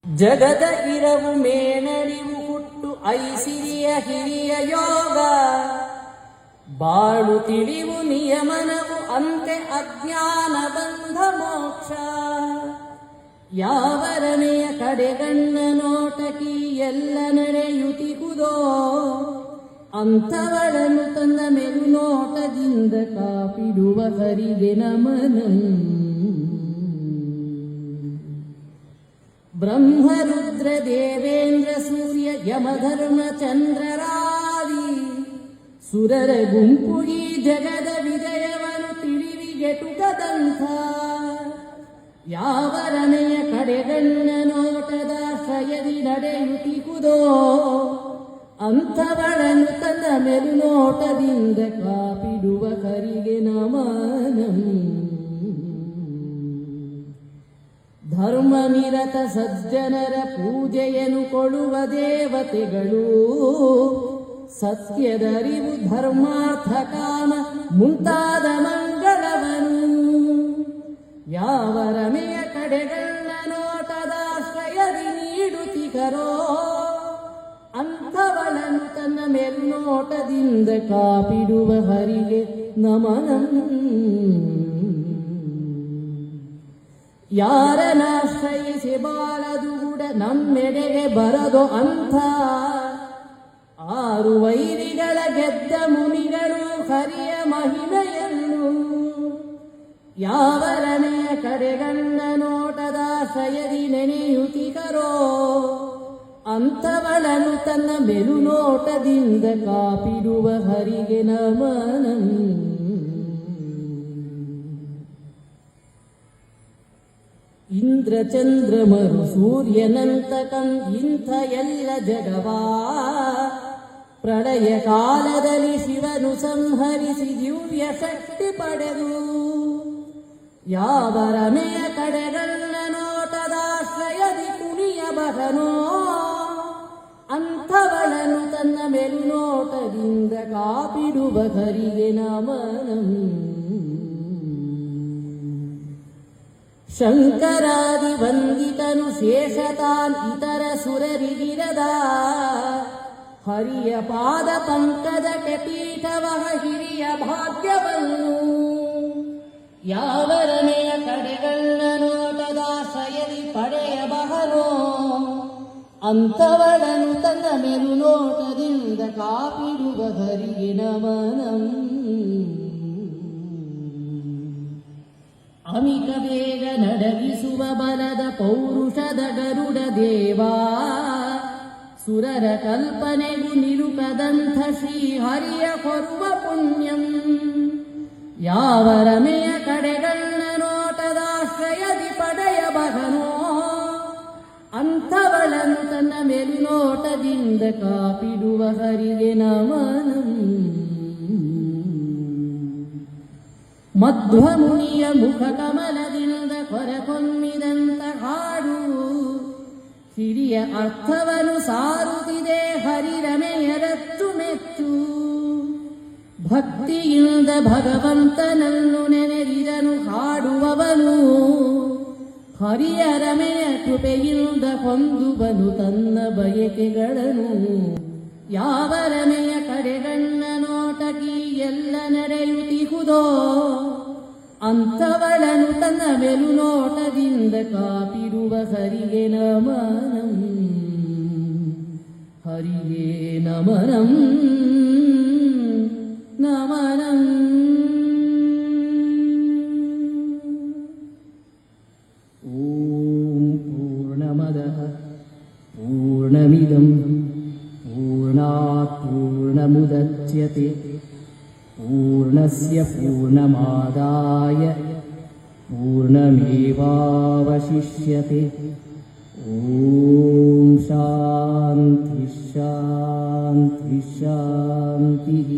ಜಗದ ಇರವು ಮೇಣರಿವು ಹುಟ್ಟು ಐಸಿರಿಯ ಹಿರಿಯ ಯೋಗ ಬಾಳು ತಿಳಿವು ನಿಯಮನವು ಅಂತೆ ಅಜ್ಞಾನ ಬಂಧ ಮೋಕ್ಷ ಯಾವರನೆಯ ಕಡೆಗಣ್ಣ ನೋಟಕಿ ಎಲ್ಲ ನಡೆಯುತ್ತಿಗುದೋ ಅಂಥವಳನ್ನು ತನ್ನ ಮೆಲುನೋಟದಿಂದ ಕಾಪಿಡುವ ಹರಿಗೆ ನಮನಂ ಬ್ರಹ್ಮರುದ್ರ ದೇವೇಂದ್ರ ಸೂರ್ಯ ಯಮಧರ್ಮ ಚಂದ್ರರಾದಿ ಸುರರ ಗುಂಪುಗಿ ಜಗದ ವಿಜಯವನ್ನು ತಿಳಿವಿಗೆಟುಕದಂಥ ಯಾವರನೆಯ ಕಡೆಗಣ್ಣ ನೋಟದಾಶ್ರಯದಿ ನಡೆಯುತ್ತಿಗುದೋ ಅಂಥವಳನ್ನು ತನ್ನ ಮೆಲುನೋಟದಿಂದ ಕಾಪಿಡುವ ಕರಿಗೆ ನಮನಂ ಧರ್ಮನಿರತ ಸಜ್ಜನರ ಪೂಜೆಯನ್ನು ಕೊಡುವ ದೇವತೆಗಳು ಸತ್ಯದರಿವು ಧರ್ಮಾರ್ಥ ಕಾಮ ಮುಂತಾದ ಮಂಗಳವನು ಯಾವರಮೆಯ ಕಡೆಗಣ್ಣ ನೋಟದಾಶ್ರಯದಿ ನೀಡುತ್ತಿಗರೋ ಅಂಥವಳನ್ನು ತನ್ನ ಮೇಲ್ನೋಟದಿಂದ ಕಾಪಿಡುವ ಹರಿಗೆ ನಮನಂ ಯಾರನಾಶ್ರಯಿಸಿ ಬಾಳದೂಡ ನಮ್ಮೆಡೆಗೆ ಬರದೋ ಅಂಥ ಆರು ವೈರಿಗಳ ಗೆದ್ದ ಮುನಿಗಳು ಹರಿಯ ಮಹಿಮೆಯನ್ನು ಯಾವರನೆಯ ಕಡೆಗಣ್ಣ ನೋಟದಾಶ್ರಯದಿ ನೆನೆಯುತ್ತಿಗರೋ ಅಂಥವಳನ್ನು ತನ್ನ ಮೆಲುನೋಟದಿಂದ ಕಾಪಿಡುವ ಹರಿಗೆ ನಮನಂ ಇಂದ್ರಚಂದ್ರಮರು ಸೂರ್ಯನಂತಕಂ ಇಂಥ ಎಲ್ಲ ಜಗವಾ ಪ್ರಳಯ ಕಾಲದಲ್ಲಿ ಶಿವನು ಸಂಹರಿಸಿ ದಿವ್ಯ ಶಕ್ತಿ ಪಡೆದು ಯಾವರಮೆಯ ಕಡೆಗಣ್ಣ ನೋಟದಾಶ್ರಯದಿ ಕುಣಿಯಬಹನೋ ಅಂಥವಳನ್ನು ತನ್ನ ಮೆಲುನೋಟದಿಂದ ಕಾಪಿಡುವ ಹರಿಗೆ ನಮನಂ ಶಂಕರಾದಿ ವಂದಿತನು ಶೇಷತಾನ್ ಇತರ ಸುರರಿಗಿರದ ಹರಿಯ ಪಾದ ಪಂಕಜಕ್ಕೆ ಪೀಠವಹ ಹಿರಿಯ ಭಾಗ್ಯವನ್ನು ಯಾವರನೆಯ ಕಡೆಗಣ್ಣ ನೋಟದಾಶ್ರಯದಿ ಪಡೆಯಬಹನೋ ಅಂಥವಳನ್ನು ತನ್ನ ಮೆಲುನೋಟದಿಂದ ಕಾಪಿಡುವ ಹರಿಗೆ ನಮನಂ ಅಮಿಕ ಬೇಗ ನಡಗಿಸುವ ಬಲದ ಪೌರುಷದ ಗರುಡ ದೇವಾ ಸುರರ ಕಲ್ಪನೆಗೂ ನಿರುಕದಂಥ ಶ್ರೀಹರಿಯ ಕೊರುವ ಪುಣ್ಯಂ ಯಾವರಮೆಯ ಕಡೆಗಣ್ಣ ನೋಟದಾಶ್ರಯದಿ ಪಡೆಯಬಹನೋ ಅಂಥವಳನ್ನು ತನ್ನ ಮೆಲುನೋಟದಿಂದ ಕಾಪಿಡುವ ಹರಿಗೆ ನಮನಂ ಮಧ್ವಮುನಿಯ ಮುಖ ಕಮಲದಿಂದ ಹೊರಕೊಮ್ಮಿದಂತ ಹಾಡು ಹಿರಿಯ ಅರ್ಥವನ್ನು ಸಾರುತ್ತಿದೆ ಹರಿರಮೆಯರತ್ತು ಮೆಚ್ಚು ಭಕ್ತಿಯಿಂದ ಭಗವಂತನನ್ನು ನೆನೆದಿರನು ಹಾಡುವವನು ಹರಿಯರಮೆಯ ಕೃಪೆಯಿಂದ ಹೊಂದುವನು ತನ್ನ ಬಯಕೆಗಳನ್ನು ಯಾವರಮೆಯ ಕಡೆಗಣ್ಣ ನೋಟಕಿ ಎಲ್ಲ ನಡೆಯುತ್ತಿಹುದೋ ಅಂಥವಳನು ತನ್ನ ಮೆಲುನೋಟದಿಂದ ಕಾಪಿಡುವ ಹರಿಗೆ ನಮನಂ ಹರಿಗೆ ನಮನಂ ನಮನಂ ಓಂ ಪೂರ್ಣಮದಃ ಪೂರ್ಣಮಿದಂ पूर्णमुदच्यते पूर्णस्य पूर्णमादाय पूर्णमेवावशिष्यते ॐ शान्ति शान्ति शान्तिः।